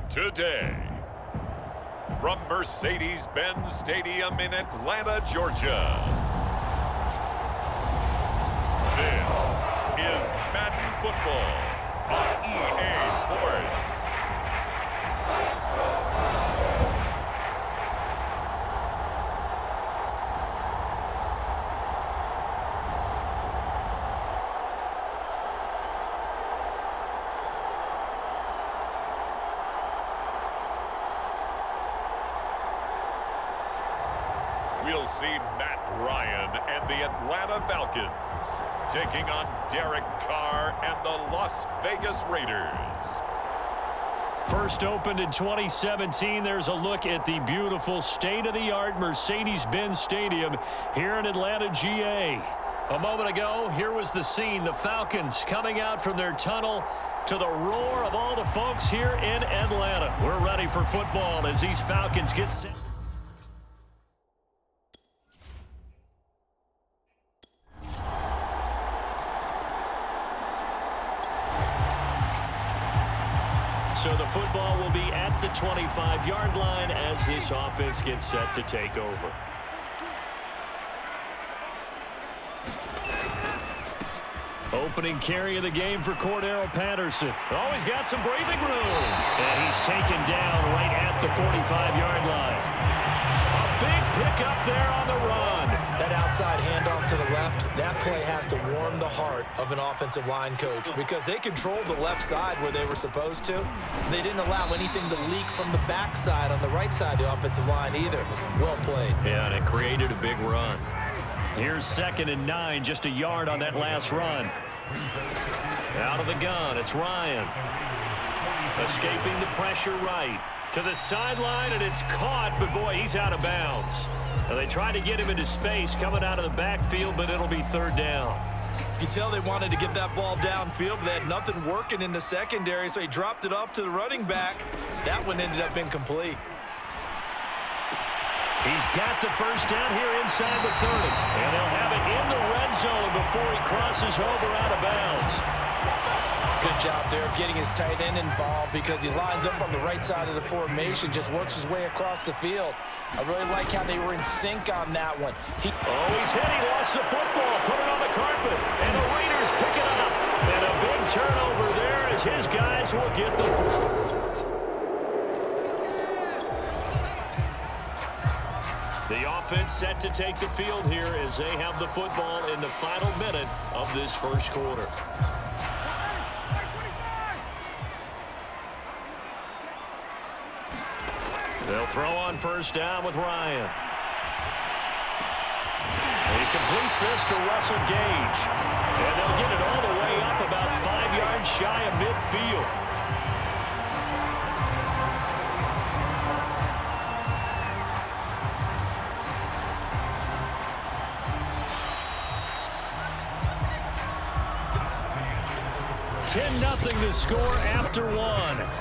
Today, from Mercedes-Benz Stadium in Atlanta, Georgia, this is Madden Football on EA Sports. We'll see Matt Ryan and the Atlanta Falcons taking on Derek Carr and the Las Vegas Raiders. First opened in 2017, there's a look at the beautiful state-of-the-art Mercedes-Benz Stadium here in Atlanta, GA. A moment ago, here was the scene. The Falcons coming out from their tunnel to the roar of all the folks here in Atlanta. We're ready for football as these Falcons get set. So the football will be at the 25-yard line as this offense gets set to take over. Opening carry of the game for Cordero Patterson. Oh, he's got some breathing room. And he's taken down right at the 45-yard line. A big pickup there on the run. That outside handoff to the left, that play has to warm the heart of an offensive line coach because they controlled the left side where they were supposed to. They didn't allow anything to leak from the backside on the right side of the offensive line either. Well played. Yeah, and it created a big run. Here's 2nd and 9, just a yard on that last run. Out of the gun, it's Ryan. Escaping the pressure right. To the sideline, and it's caught, but boy, he's out of bounds. Now, they tried to get him into space coming out of the backfield, but it'll be 3rd down. You can tell they wanted to get that ball downfield, but they had nothing working in the secondary, so he dropped it off to the running back. That one ended up incomplete. He's got the first down here inside the 30. And they'll have it in the red zone before he crosses over out of bounds. Good job there of getting his tight end involved because he lines up on the right side of the formation, just works his way across the field. I really like how they were in sync on that one. He's hit. He lost the football. Put it on the carpet. And the Raiders pick it up. And a big turnover there as his guys will get the football. The offense set to take the field here as they have the football in the final minute of this first quarter. They'll throw on first down with Ryan. He completes this to Russell Gage. And they'll get it all the way up about 5 yards shy of midfield. Nothing to score after 1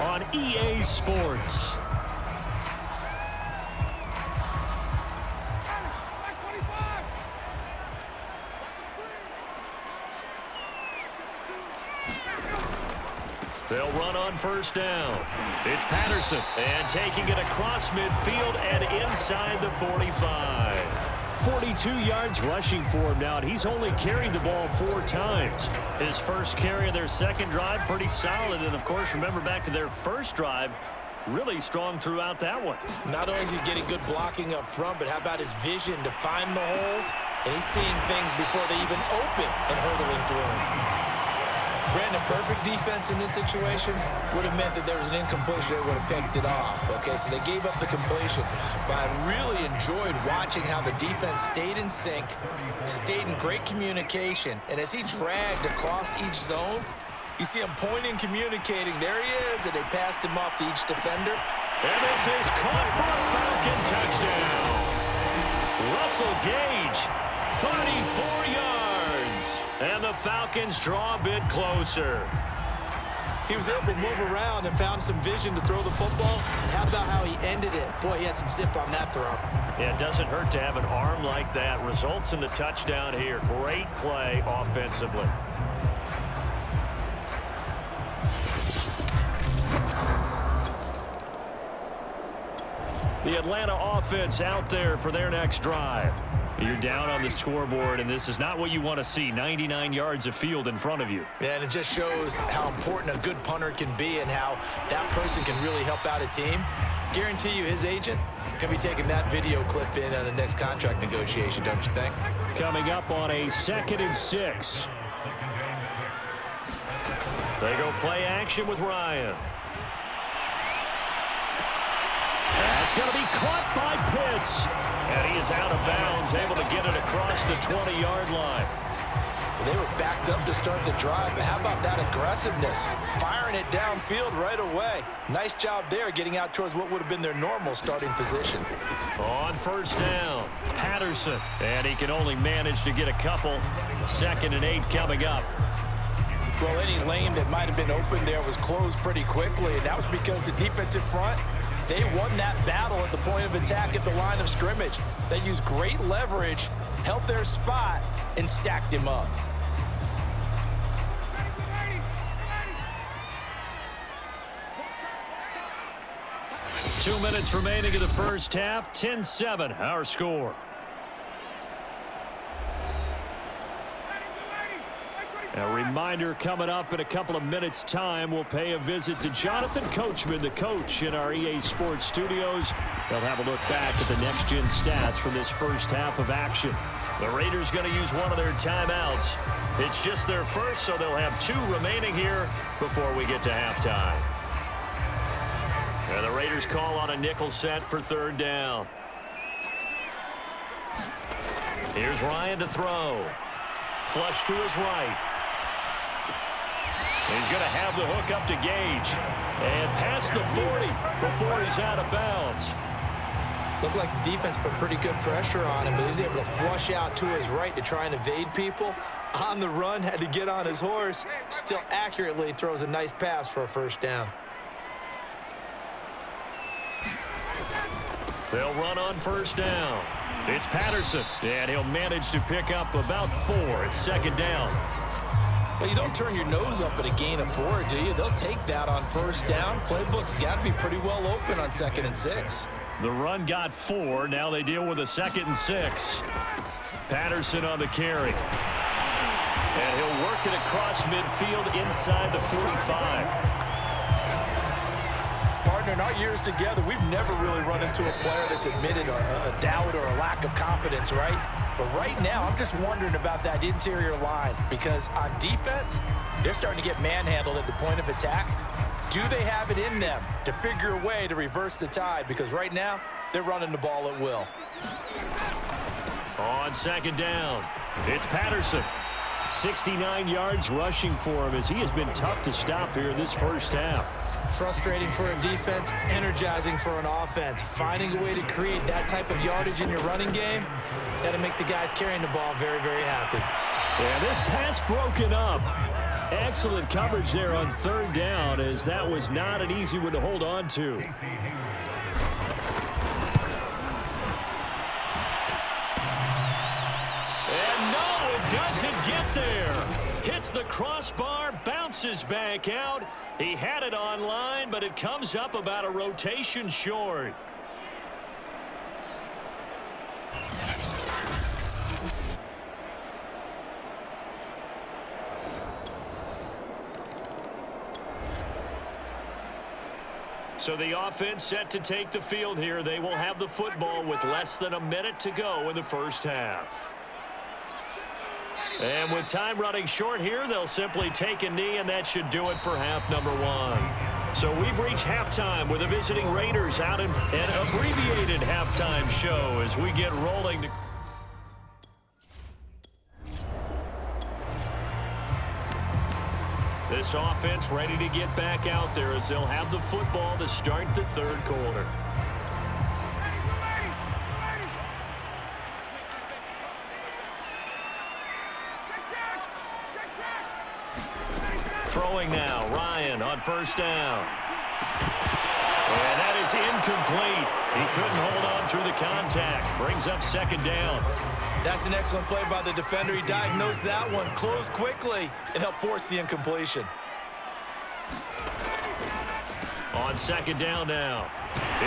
on EA Sports. They'll run on first down. It's Patterson, and taking it across midfield and inside the 45. 42 yards rushing for him now, and he's only carried the ball 4 times. His first carry of their second drive, pretty solid. And, of course, remember back to their first drive, really strong throughout that one. Not only is he getting good blocking up front, but how about his vision to find the holes? And he's seeing things before they even open and hurdling through them. Brandon, perfect defense in this situation would have meant that there was an incompletion. They would have picked it off. Okay, so they gave up the completion. But I really enjoyed watching how the defense stayed in sync, stayed in great communication. And as he dragged across each zone, you see him pointing, communicating. There he is, and they passed him off to each defender. And this is caught for a Falcon touchdown. Russell Gage, 34 yards. And the Falcons draw a bit closer. He was able to move around and found some vision to throw the football. And how about how he ended it? Boy, he had some zip on that throw. Yeah, it doesn't hurt to have an arm like that. Results in the touchdown here. Great play offensively. The Atlanta offense out there for their next drive. You're down on the scoreboard, and this is not what you want to see. 99 yards of field in front of you. Yeah, and it just shows how important a good punter can be and how that person can really help out a team. Guarantee you his agent can be taking that video clip in on the next contract negotiation, don't you think? Coming up on a 2nd and 6. They go play action with Ryan. That's going to be caught by Pitts. And he is out of bounds, able to get it across the 20-yard line. Well, they were backed up to start the drive, but how about that aggressiveness? Firing it downfield right away. Nice job there getting out towards what would have been their normal starting position. On first down, Patterson. And he can only manage to get a couple. 2nd and 8 coming up. Well, any lane that might have been open there was closed pretty quickly, and that was because the defensive front, they won that battle at the point of attack at the line of scrimmage. They used great leverage, held their spot, and stacked him up. Two minutes remaining in the first half. 10-7, our score. A reminder coming up in a couple of minutes' time. We'll pay a visit to Jonathan Coachman, the coach in our EA Sports studios. They'll have a look back at the next-gen stats from this first half of action. The Raiders going to use one of their timeouts. It's just their first, so they'll have 2 remaining here before we get to halftime. And the Raiders call on a nickel set for 3rd down. Here's Ryan to throw. Flush to his right. He's going to have the hook up to Gage. And past the 40 before he's out of bounds. Looked like the defense put pretty good pressure on him, but he's able to flush out to his right to try and evade people. On the run, had to get on his horse. Still accurately throws a nice pass for a 1st down. They'll run on 1st down. It's Patterson, and he'll manage to pick up about 4 at 2nd down. Well, you don't turn your nose up at a gain of 4, do you? They'll take that on 1st down. Playbook's got to be pretty well open on 2nd and 6. The run got 4. Now they deal with a 2nd and 6. Patterson on the carry. And he'll work it across midfield inside the 45. In our years together, we've never really run into a player that's admitted a doubt or a lack of confidence, right? But right now, I'm just wondering about that interior line because on defense, they're starting to get manhandled at the point of attack. Do they have it in them to figure a way to reverse the tide? Because right now, they're running the ball at will. On 2nd down, it's Patterson. 69 yards rushing for him as he has been tough to stop here in this first half. Frustrating for a defense, energizing for an offense. Finding a way to create that type of yardage in your running game, that'll make the guys carrying the ball very, very happy. Yeah, this pass broken up. Excellent coverage there on 3rd down as that was not an easy one to hold on to. And no, it doesn't get there. Hits the crossbar, bounces back out. He had it on line, but it comes up about a rotation short. So the offense set to take the field here. They will have the football with less than a minute to go in the first half. And with time running short here, they'll simply take a knee, and that should do it for half number one. So we've reached halftime with the visiting Raiders out in an abbreviated halftime show as we get rolling. This offense ready to get back out there as they'll have the football to start the third quarter. Throwing now, Ryan on first down. And that is incomplete. He couldn't hold on through the contact. Brings up second down. That's an excellent play by the defender. He diagnosed that one, closed quickly, and helped force the incompletion. On second down now,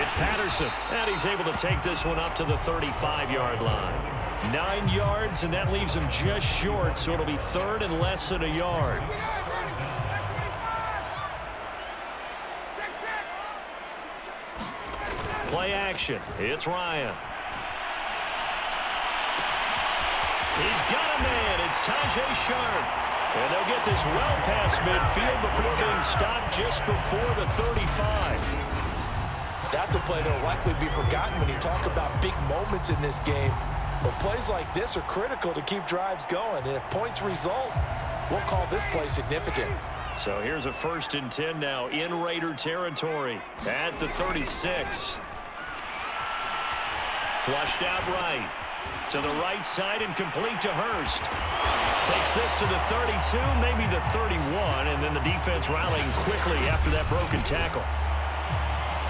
it's Patterson. And he's able to take this one up to the 35-yard line. 9 yards, and that leaves him just short, so it'll be third and less than a yard. Play action. It's Ryan. He's got a man. It's Tajay Sharp. And they'll get this well past midfield before being stopped just before the 35. That's a play that will likely be forgotten when you talk about big moments in this game. But plays like this are critical to keep drives going. And if points result, we'll call this play significant. So here's a 1st and 10 now in Raider territory at the 36. Flushed out right. To the right side and complete to Hurst. Takes this to the 32, maybe the 31, and then the defense rallying quickly after that broken tackle.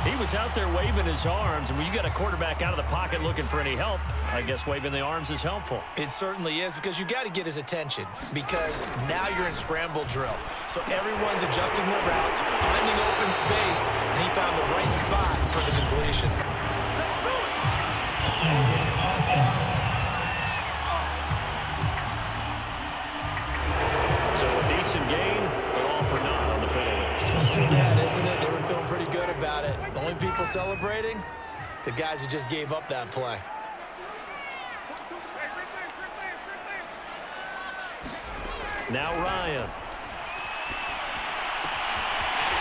He was out there waving his arms, and when you got a quarterback out of the pocket looking for any help, I guess waving the arms is helpful. It certainly is, because you got to get his attention, because now you're in scramble drill. So everyone's adjusting their routes, finding open space, and he found the right spot for the completion. So a decent gain, but all for naught on the penalty. It's too bad, isn't it? They were feeling pretty good about it. The only people celebrating, the guys who just gave up that play. Now Ryan.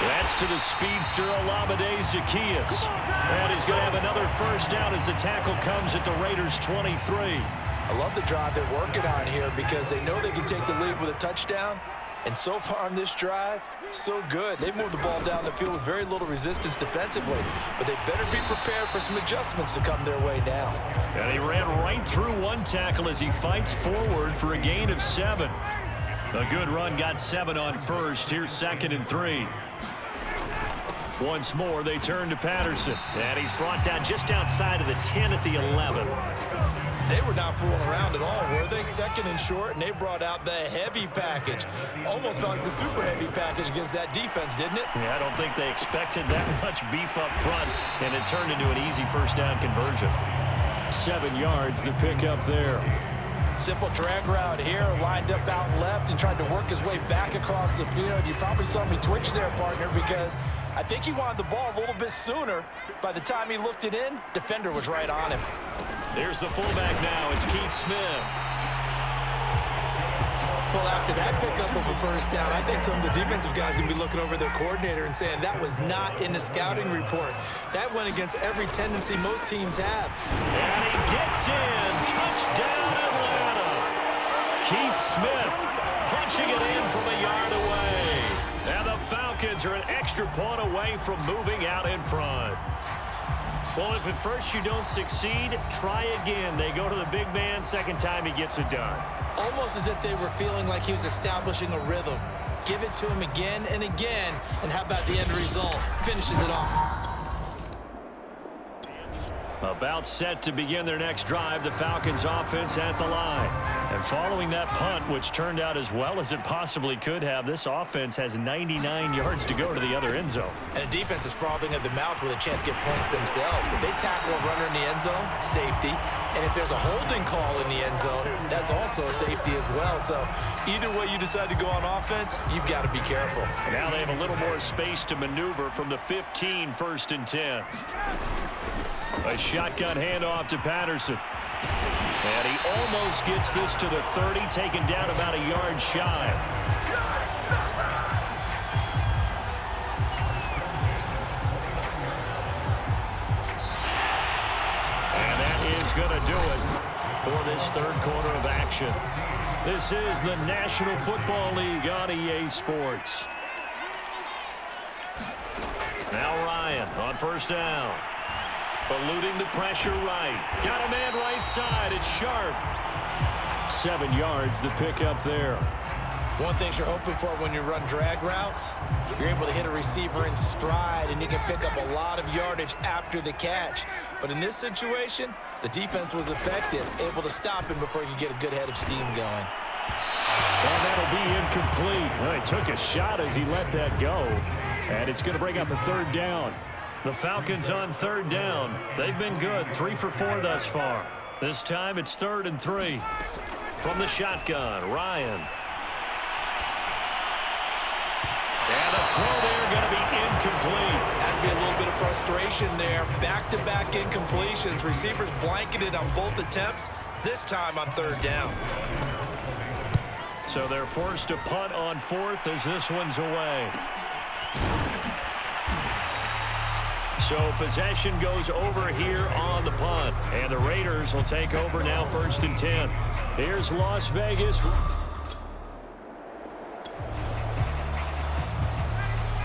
That's to the speedster, All-Madden Zacchaeus. And he's going to have another first down as the tackle comes at the Raiders' 23. I love the drive they're working on here because they know they can take the lead with a touchdown. And so far on this drive, so good. They've moved the ball down the field with very little resistance defensively. But they better be prepared for some adjustments to come their way now. And he ran right through one tackle as he fights forward for a gain of 7. A good run got 7 on first. Here's 2nd and 3. Once more, they turn to Patterson. And he's brought down just outside of the 10 at the 11. They were not fooling around at all, were they? 2nd and short, and they brought out the heavy package. Almost felt like the super heavy package against that defense, didn't it? Yeah, I don't think they expected that much beef up front, and it turned into an easy first down conversion. 7 yards, the pickup there. Simple drag route here, lined up out left and tried to work his way back across the field. You probably saw me twitch there, partner, because I think he wanted the ball a little bit sooner. By the time he looked it in, defender was right on him. There's the fullback now. It's Keith Smith. Well, after that pickup of a first down, I think some of the defensive guys are going to be looking over their coordinator and saying that was not in the scouting report. That went against every tendency most teams have. And he gets in. Touchdown, Atlanta. Keith Smith punching it in from a yard away. And the Falcons are an extra point away from moving out in front. Well, if at first you don't succeed, try again. They go to the big man. Second time he gets it done. Almost as if they were feeling like he was establishing a rhythm. Give it to him again and again, and how about the end result? Finishes it off. About set to begin their next drive, the Falcons offense at the line. And following that punt, which turned out as well as it possibly could have, this offense has 99 yards to go to the other end zone. And the defense is frothing at the mouth with a chance to get points themselves. If they tackle a runner in the end zone, safety. And if there's a holding call in the end zone, that's also a safety as well. So either way you decide to go on offense, you've got to be careful. Now they have a little more space to maneuver from the 15, 1st and 10. A shotgun handoff to Patterson. And he almost gets this to the 30, taken down about a yard shy. And that is going to do it for this third quarter of action. This is the National Football League on EA Sports. Now Ryan on first down. Eluding the pressure right. Got a man right side. It's Sharp. 7 yards the pick up there. One thing you're hoping for when you run drag routes, you're able to hit a receiver in stride, and you can pick up a lot of yardage after the catch. But in this situation, the defense was effective, able to stop him before he could get a good head of steam going. And that'll be incomplete. Well, he took a shot as he let that go. And it's going to bring up a third down. The Falcons on third down. They've been good, 3 for 4 thus far. This time it's 3rd and 3. From the shotgun, Ryan. And a throw there going to be incomplete. Has to be a little bit of frustration there. Back-to-back incompletions. Receivers blanketed on both attempts. This time on third down. So they're forced to punt on 4th as this one's away. So possession goes over here on the punt. And the Raiders will take over now 1st and 10. Here's Las Vegas.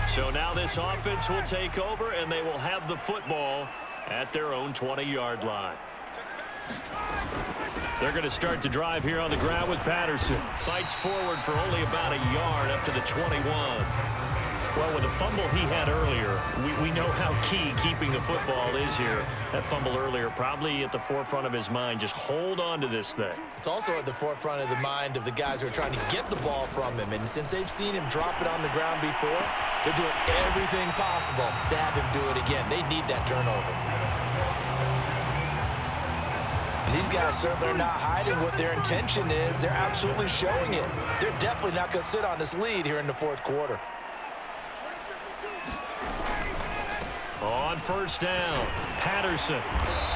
So now this offense will take over, and they will have the football at their own 20-yard line. They're going to start to drive here on the ground with Patterson. Fights forward for only about a yard up to the 21. Well, with the fumble he had earlier, we know how key keeping the football is here. That fumble earlier probably at the forefront of his mind. Just hold on to this thing. It's also at the forefront of the mind of the guys who are trying to get the ball from him. And since they've seen him drop it on the ground before, they're doing everything possible to have him do it again. They need that turnover. And these guys certainly are not hiding what their intention is. They're absolutely showing it. They're definitely not going to sit on this lead here in the 4th quarter. On first down, Patterson.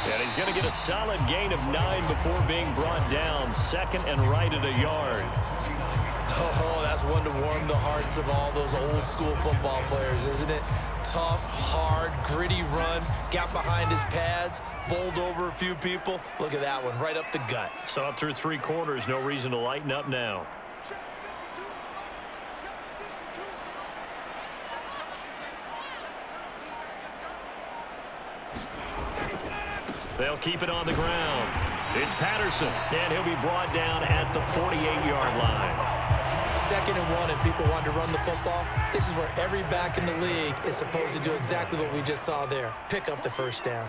And he's going to get a solid gain of 9 before being brought down. 2nd and right at a yard. Oh, that's one to warm the hearts of all those old school football players, isn't it? Tough, hard, gritty run. Got behind his pads, bowled over a few people. Look at that one, right up the gut. Saw it through 3 quarters. No reason to lighten up now. They'll keep it on the ground. It's Patterson, and he'll be brought down at the 48-yard line. 2nd and 1, and people want to run the football. This is where every back in the league is supposed to do exactly what we just saw there. Pick up the first down.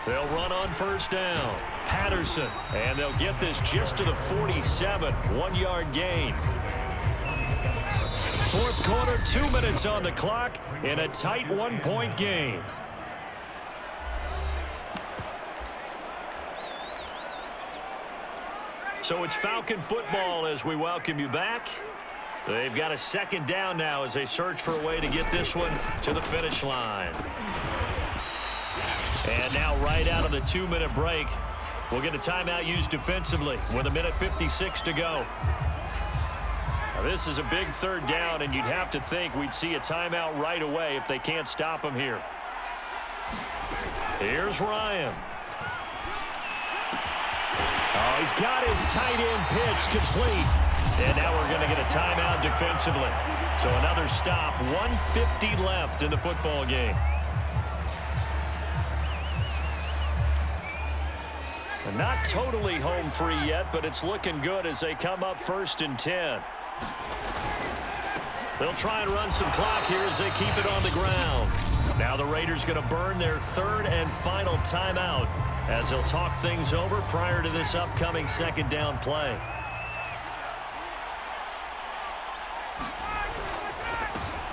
They'll run on first down. Patterson, and they'll get this just to the 47. 1-yard gain. 4th quarter, 2 minutes on the clock in a tight 1-point game. So it's Falcon football as we welcome you back. They've got a 2nd down now as they search for a way to get this one to the finish line. And now right out of the 2-minute break, we'll get a timeout used defensively with 1:56 to go. Now this is a big 3rd down, and you'd have to think we'd see a timeout right away if they can't stop him here. Here's Ryan. Oh, he's got his tight end pitch complete. And now we're going to get a timeout defensively. So another stop, 1:50 left in the football game. And not totally home free yet, but it's looking good as they come up 1st and 10. They'll try and run some clock here as they keep it on the ground. Now the Raiders going to burn their 3rd and final timeout as they'll talk things over prior to this upcoming 2nd down play.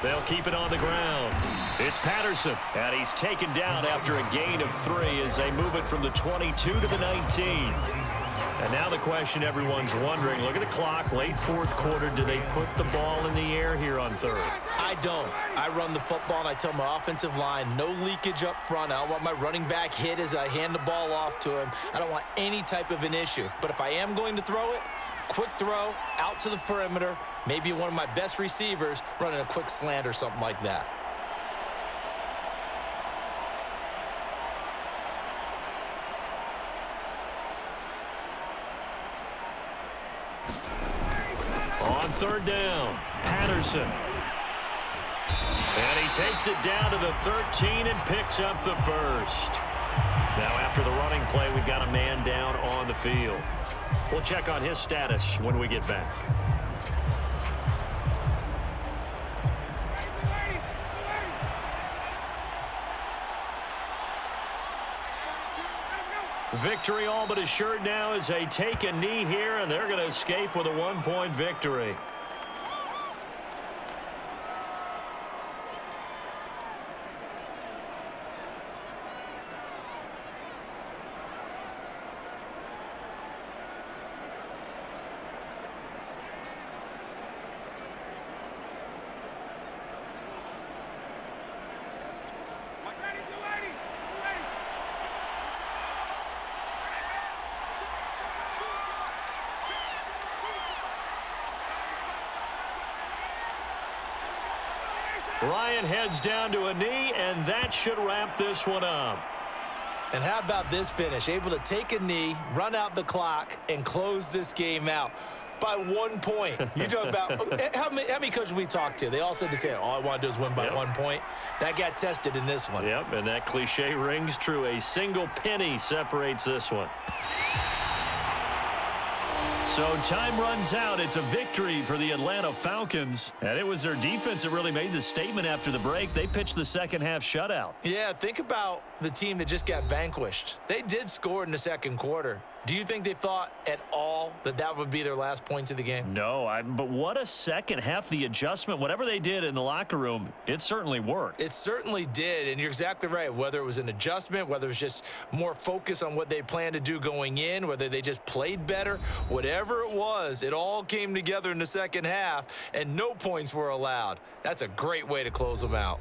They'll keep it on the ground. It's Patterson, and he's taken down after a gain of 3 as they move it from the 22 to the 19. And now the question everyone's wondering, look at the clock, late fourth quarter, do they put the ball in the air here on third? I don't. I run the football, and I tell my offensive line, no leakage up front. I don't want my running back hit as I hand the ball off to him. I don't want any type of an issue. But if I am going to throw it, quick throw, out to the perimeter, maybe one of my best receivers running a quick slant or something like that. On third down, Patterson. And he takes it down to the 13 and picks up the first. Now after the running play, we've got a man down on the field. We'll check on his status when we get back. Victory all but assured now as they take a knee here, and they're going to escape with a one-point victory. Ryan heads down to a knee, and that should wrap this one up. And how about this finish? Able to take a knee, run out the clock, and close this game out by 1 point. You talk about how many coaches we talked to? They all said the same. All I want to do is win by 1 point. That got tested in this one. Yep, and that cliche rings true. A single penny separates this one. So time runs out. It's a victory for the Atlanta Falcons. And it was their defense that really made the statement after the break. They pitched the second half shutout. Yeah, think about the team that just got vanquished. They did score in the second quarter. Do you think they thought at all that that would be their last points of the game? No, but what a second half. The adjustment, whatever they did in the locker room, it certainly worked. It certainly did, and you're exactly right. Whether it was an adjustment, whether it was just more focus on what they planned to do going in, whether they just played better, whatever it was, it all came together in the second half, and no points were allowed. That's a great way to close them out.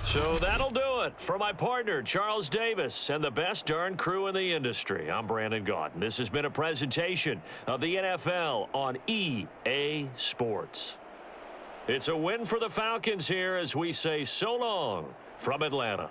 So that'll do it for my partner, Charles Davis, and the best darn crew in the industry. I'm Brandon Gaudin. This has been a presentation of the NFL on EA Sports. It's a win for the Falcons here as we say so long from Atlanta.